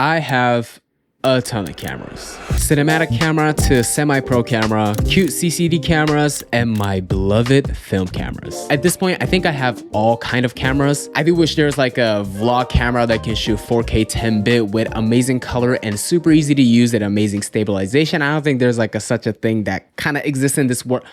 I have a ton of cameras. Cinematic camera to semi-pro camera, cute CCD cameras, and my beloved film cameras. At this point, I think I have all kind of cameras. I do wish there's like a vlog camera that can shoot 4K 10-bit with amazing color and super easy to use and amazing stabilization. I don't think there's like such a thing that kind of exists in this world.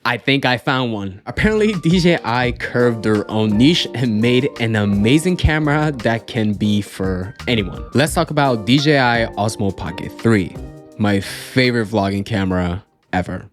I think I found one. Apparently, DJI curved their own niche and made an amazing camera that can be for anyone. Let's talk about DJI Osmo Pocket 3, my favorite vlogging camera ever.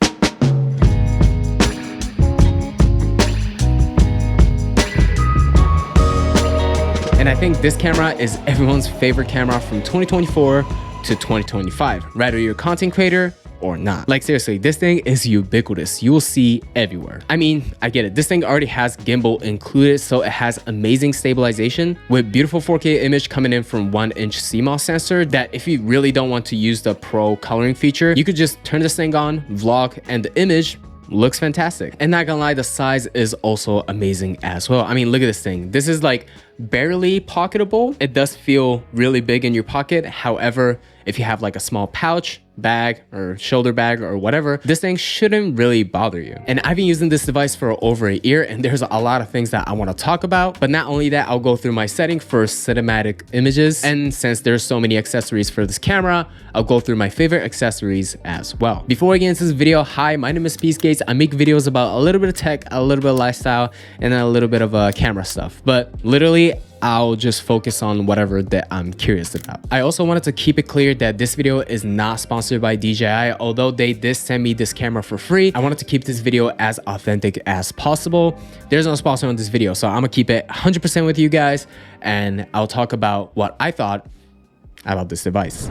And I think this camera is everyone's favorite camera from 2024 to 2025, whether you're a content creator or not. Like seriously, this thing is ubiquitous. You will see everywhere. I mean, I get it. This thing already has gimbal included, so it has amazing stabilization with beautiful 4K image coming in from 1-inch CMOS sensor that if you really don't want to use the pro coloring feature, you could just turn this thing on, vlog, and the image looks fantastic. And not gonna lie, the size is also amazing as well. I mean, look at this thing. This is like barely pocketable. It does feel really big in your pocket. However, if you have like a small pouch, bag, or shoulder bag or whatever, this thing shouldn't really bother you. And I've been using this device for over a year, and there's a lot of things that I want to talk about. But not only that, I'll go through my setting for cinematic images. And since there's so many accessories for this camera, I'll go through my favorite accessories as well. Before I get into this video, hi, my name is Peace Gates. I make videos about a little bit of tech, a little bit of lifestyle, and then a little bit of camera stuff. But literally, I'll just focus on whatever that I'm curious about. I also wanted to keep it clear that this video is not sponsored by DJI, although they did send me this camera for free. I wanted to keep this video as authentic as possible. There's no sponsor on this video, so I'm gonna keep it 100% with you guys, and I'll talk about what I thought about this device.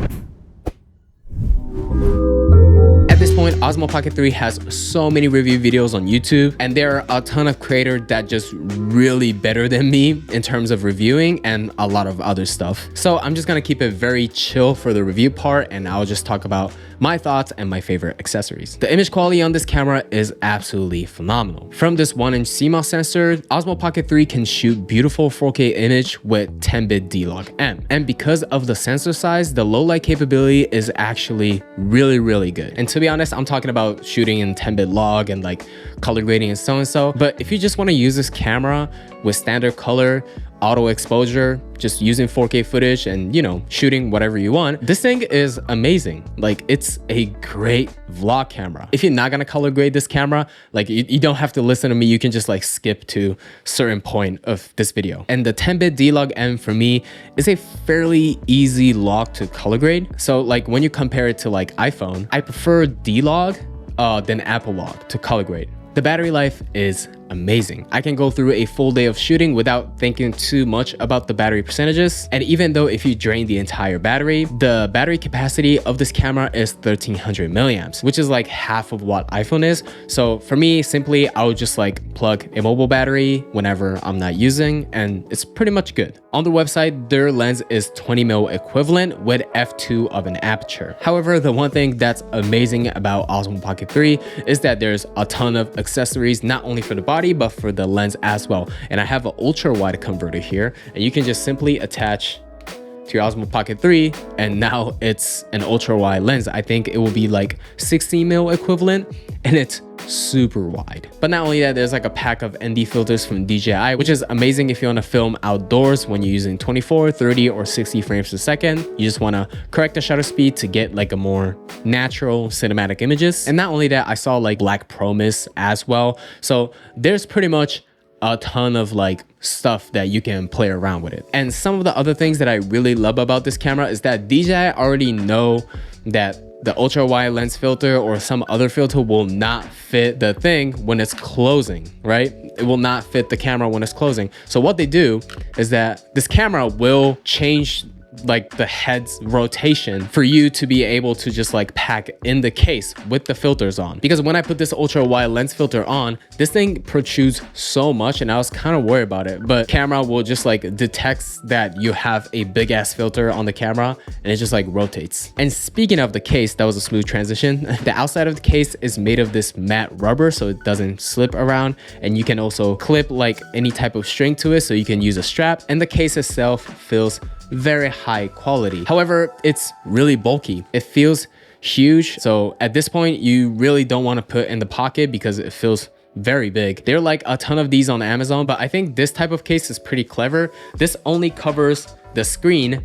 At this point, Osmo Pocket 3 has so many review videos on YouTube, and there are a ton of creators that just really better than me in terms of reviewing and a lot of other stuff. So I'm just gonna keep it very chill for the review part, and I'll just talk about my thoughts and my favorite accessories. The image quality on this camera is absolutely phenomenal. From this 1-inch CMOS sensor, Osmo Pocket 3 can shoot beautiful 4K image with 10-bit D-Log-M. And because of the sensor size, the low light capability is actually really good. And to be honest, I'm talking about shooting in 10-bit log and like color grading and so. But if you just want to use this camera with standard color, auto exposure, just using 4K footage and, you know, shooting whatever you want, this thing is amazing. Like, it's a great vlog camera. If you're not gonna color grade this camera, like you don't have to listen to me. You can just like skip to certain point of this video. And the 10-bit D-Log-M for me is a fairly easy log to color grade. So like when you compare it to like iPhone, I prefer D-Log than Apple Log to color grade. The battery life is amazing. I can go through a full day of shooting without thinking too much about the battery percentages. And even though if you drain the entire battery, the battery capacity of this camera is 1300 milliamps, which is like half of what iPhone is. So for me, simply, I would just like plug a mobile battery whenever I'm not using, and it's pretty much good. On the website, their lens is 20mm equivalent with f2 of an aperture. However, the one thing that's amazing about Osmo Pocket 3 is that there's a ton of accessories, not only for the body, but for the lens as well. And I have an ultra wide converter here, and you can just simply attach to your Osmo Pocket 3, and now it's an ultra wide lens. I think it will be like 16mm equivalent, and it's super wide. But not only that, there's like a pack of ND filters from DJI, which is amazing if you want to film outdoors when you're using 24, 30, or 60 frames per second. You just want to correct the shutter speed to get like a more natural cinematic images. And not only that, I saw like Black Promise as well. So there's pretty much a ton of like stuff that you can play around with it. And some of the other things that I really love about this camera is that DJI already know that the ultra wide lens filter or some other filter will not fit the thing when it's closing, right? It will not fit the camera when it's closing. So what they do is that this camera will change like the head's rotation for you to be able to just like pack in the case with the filters on. Because when I put this ultra wide lens filter on, this thing protrudes so much, and I was kind of worried about it, but camera will just like detects that you have a big ass filter on the camera, and it just like rotates. And speaking of the case, that was a smooth transition. The outside of the case is made of this matte rubber so it doesn't slip around, and you can also clip like any type of string to it so you can use a strap, and the case itself feels very high quality. However, it's really bulky. It feels huge. So at this point, you really don't want to put in the pocket because it feels very big. There are like a ton of these on Amazon, but I think this type of case is pretty clever. This only covers the screen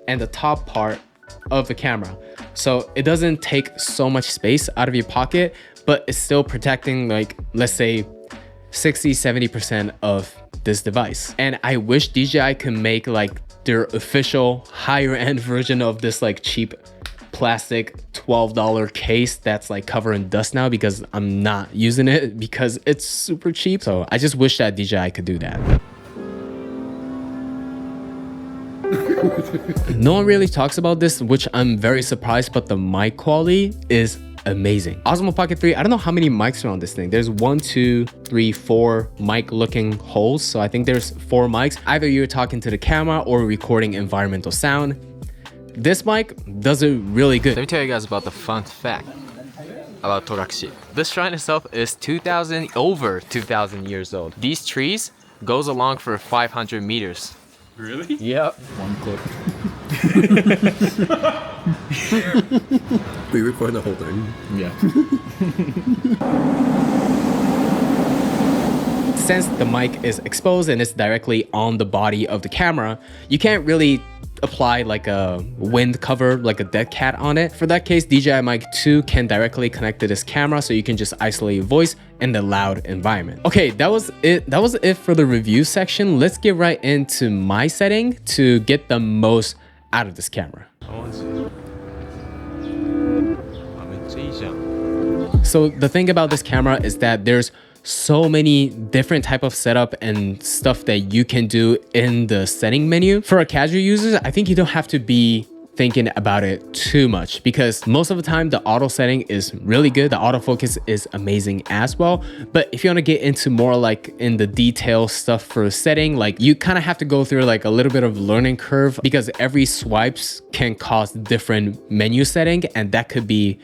and the top part of the camera. So it doesn't take so much space out of your pocket, but it's still protecting, like, let's say 60-70% of this device. And I wish DJI could make like their official higher end version of this like cheap plastic $12 case that's like covered in dust now, because I'm not using it because it's super cheap. So I just wish that DJI could do that. No one really talks about this, which I'm very surprised, but the mic quality is amazing. Osmo Pocket 3, I don't know how many mics are on this thing. There's 1, 2, 3, 4 mic looking holes. So I think there's 4 mics. Either you're talking to the camera or recording environmental sound. This mic does it really good. Let me tell you guys about the fun fact about Torakushi. This shrine itself is over 2,000 years old. These trees goes along for 500 meters. Really? Yep. One clip. We record the whole thing. Yeah. Since the mic is exposed and it's directly on the body of the camera, you can't really apply like a wind cover, like a dead cat on it. For that case, DJI Mic 2 can directly connect to this camera, so you can just isolate your voice in the loud environment. Okay, that was it. That was it for the review section. Let's get right into my setting to get the most out of this camera. So the thing about this camera is that there's so many different type of setup and stuff that you can do in the setting menu. For a casual user, I think you don't have to be thinking about it too much, because most of the time the auto setting is really good. The autofocus is amazing as well. But if you want to get into more like in the detail stuff for setting, like you kind of have to go through like a little bit of learning curve, because every swipes can cause different menu setting, and that could be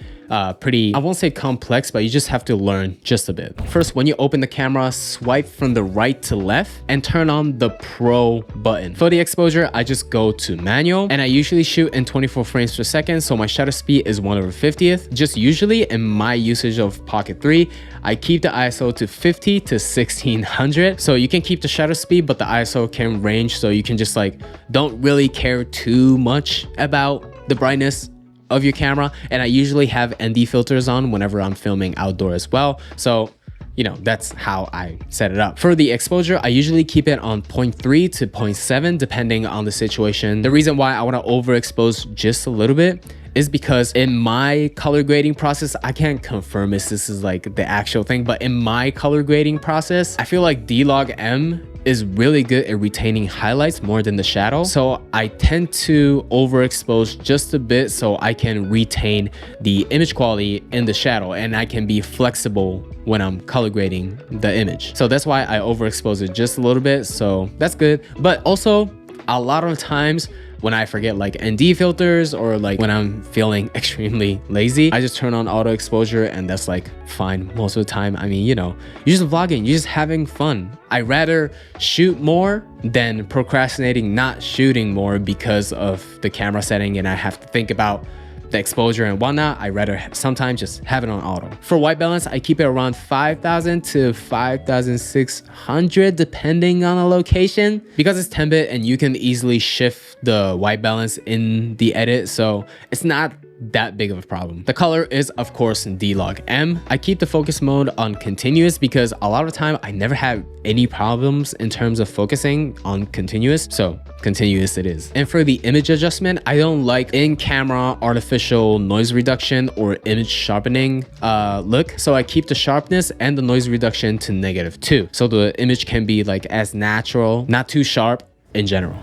pretty, I won't say complex, but you just have to learn just a bit. First, when you open the camera, swipe from the right to left and turn on the Pro button. For the exposure, I just go to manual, and I usually shoot in 24 frames per second, so my shutter speed is 1/50th. Just usually in my usage of Pocket 3, I keep the ISO to 50 to 1600. So you can keep the shutter speed, but the ISO can range, so you can just like, don't really care too much about the brightness of your camera. And I usually have ND filters on whenever I'm filming outdoor as well. So, you know, that's how I set it up. For the exposure, I usually keep it on 0.3 to 0.7, depending on the situation. The reason why I want to overexpose just a little bit is because in my color grading process, I can't confirm if this is like the actual thing, but in my color grading process, I feel like D-Log M is really good at retaining highlights more than the shadow. So I tend to overexpose just a bit so I can retain the image quality in the shadow, and I can be flexible when I'm color grading the image. So that's why I overexpose it just a little bit. So that's good. But also a lot of times when I forget like ND filters, or like when I'm feeling extremely lazy, I just turn on auto exposure, and that's like fine most of the time. I mean, you know, you're just vlogging, you're just having fun. I rather shoot more than procrastinating not shooting more because of the camera setting and I have to think about the exposure and whatnot. I rather sometimes just have it on auto. For white balance, I keep it around 5,000 to 5,600 depending on the location, because it's 10-bit and you can easily shift the white balance in the edit, so it's not that big of a problem. The color is of course in D-Log M. I keep the focus mode on continuous because a lot of the time I never have any problems in terms of focusing on continuous, so continuous it is. And for the image adjustment, I don't like in-camera artificial noise reduction or image sharpening look, so I keep the sharpness and the noise reduction to -2, so the image can be like as natural, not too sharp in general.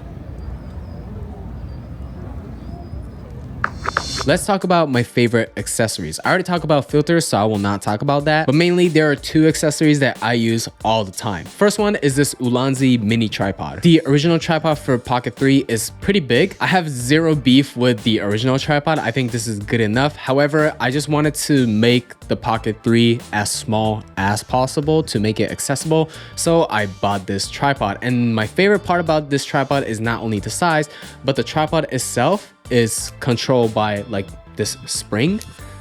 Let's talk about my favorite accessories. I already talked about filters, so I will not talk about that. But mainly there are two accessories that I use all the time. First one is this Ulanzi mini tripod. The original tripod for Pocket 3 is pretty big. I have zero beef with the original tripod. I think this is good enough. However, I just wanted to make the Pocket 3 as small as possible to make it accessible. So I bought this tripod. And my favorite part about this tripod is not only the size, but the tripod itself is controlled by like this spring.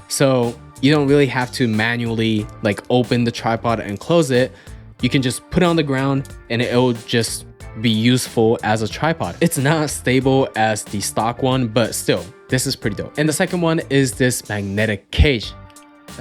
So you don't really have to manually like open the tripod and close it. You can just put it on the ground and it'll just be useful as a tripod. It's not as stable as the stock one, but still, this is pretty dope. And the second one is this magnetic cage.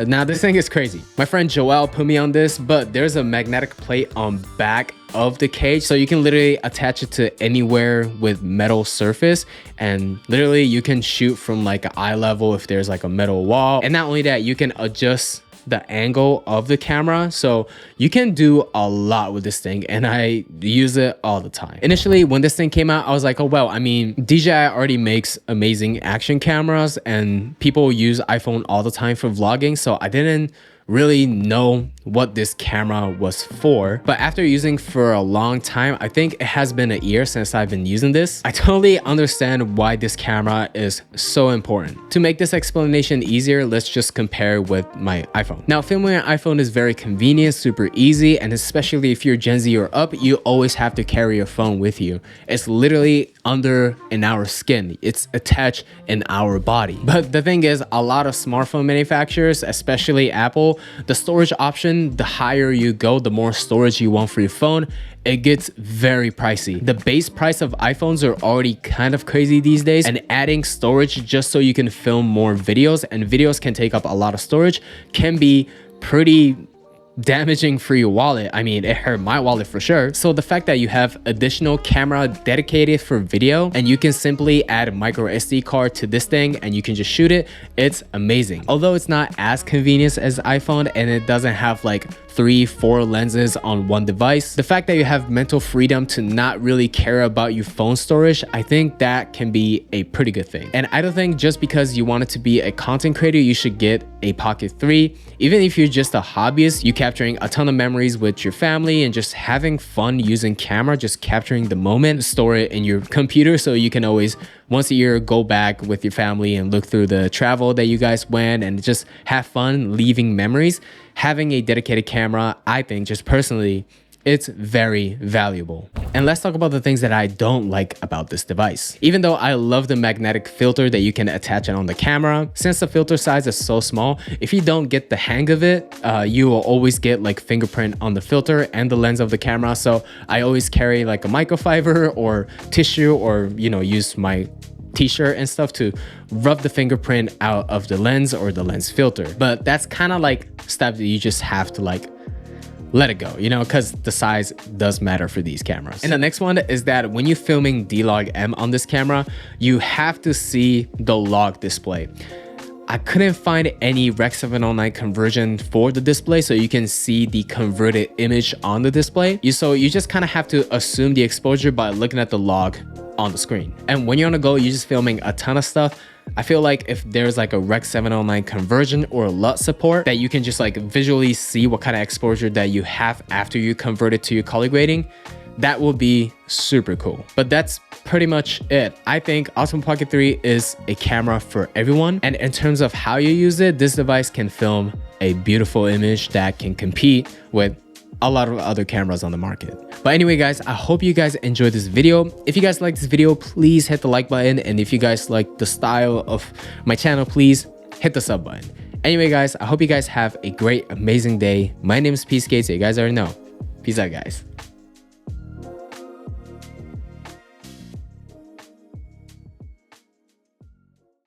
Now this thing is crazy. My friend Joel put me on this, but there's a magnetic plate on back of the cage, so you can literally attach it to anywhere with metal surface, and literally you can shoot from like an eye level if there's like a metal wall. And not only that, you can adjust the angle of the camera, so you can do a lot with this thing, and I use it all the time. Initially when this thing came out, I was like, oh well, I mean, DJI already makes amazing action cameras and people use iPhone all the time for vlogging, so I didn't really know what this camera was for. But after using for a long time, I think it has been a year since I've been using this, I totally understand why this camera is so important. To make this explanation easier, let's just compare with my iPhone. Now, filming an iPhone is very convenient, super easy, and especially if you're Gen Z or up, you always have to carry your phone with you. It's literally under in our skin. It's attached in our body. But the thing is, a lot of smartphone manufacturers, especially Apple, the storage option, the higher you go, the more storage you want for your phone, it gets very pricey. The base price of iPhones are already kind of crazy these days, and adding storage just so you can film more videos, and videos can take up a lot of storage, can be pretty damaging for your wallet. I mean, it hurt my wallet for sure. So the fact that you have additional camera dedicated for video and you can simply add a micro SD card to this thing and you can just shoot it, it's amazing. Although it's not as convenient as iPhone and it doesn't have like 3-4 lenses on one device, the fact that you have mental freedom to not really care about your phone storage, I think that can be a pretty good thing. And I don't think just because you want it to be a content creator, you should get a Pocket 3. Even if you're just a hobbyist, you capturing a ton of memories with your family and just having fun using camera, just capturing the moment, store it in your computer so you can always once a year go back with your family and look through the travel that you guys went and just have fun leaving memories. Having a dedicated camera, I think just personally, it's very valuable. And let's talk about the things that I don't like about this device. Even though I love the magnetic filter that you can attach it on the camera, since the filter size is so small, if you don't get the hang of it, you will always get like fingerprint on the filter and the lens of the camera. So I always carry like a microfiber or tissue, or use my t-shirt and stuff to rub the fingerprint out of the lens or the lens filter. But that's kind of like stuff that you just have to like let it go, because the size does matter for these cameras. And the next one is that when you're filming D-Log-M on this camera, you have to see the log display. I couldn't find any Rec 709 conversion for the display, so you can see the converted image on the display. So you just kind of have to assume the exposure by looking at the log on the screen. And when you're on the go, you're just filming a ton of stuff. I feel like if there's like a Rec 709 conversion or LUT support that you can just like visually see what kind of exposure that you have after you convert it to your color grading, that will be super cool. But that's pretty much it. I think Osmo Pocket 3 is a camera for everyone. And in terms of how you use it, this device can film a beautiful image that can compete with a lot of other cameras on the market. But anyway, guys, I hope you guys enjoyed this video. If you guys like this video, please hit the like button. And if you guys like the style of my channel, please hit the sub button. Anyway, guys, I hope you guys have a great, amazing day. My name is Peace Gates. You guys already know. Peace out, guys.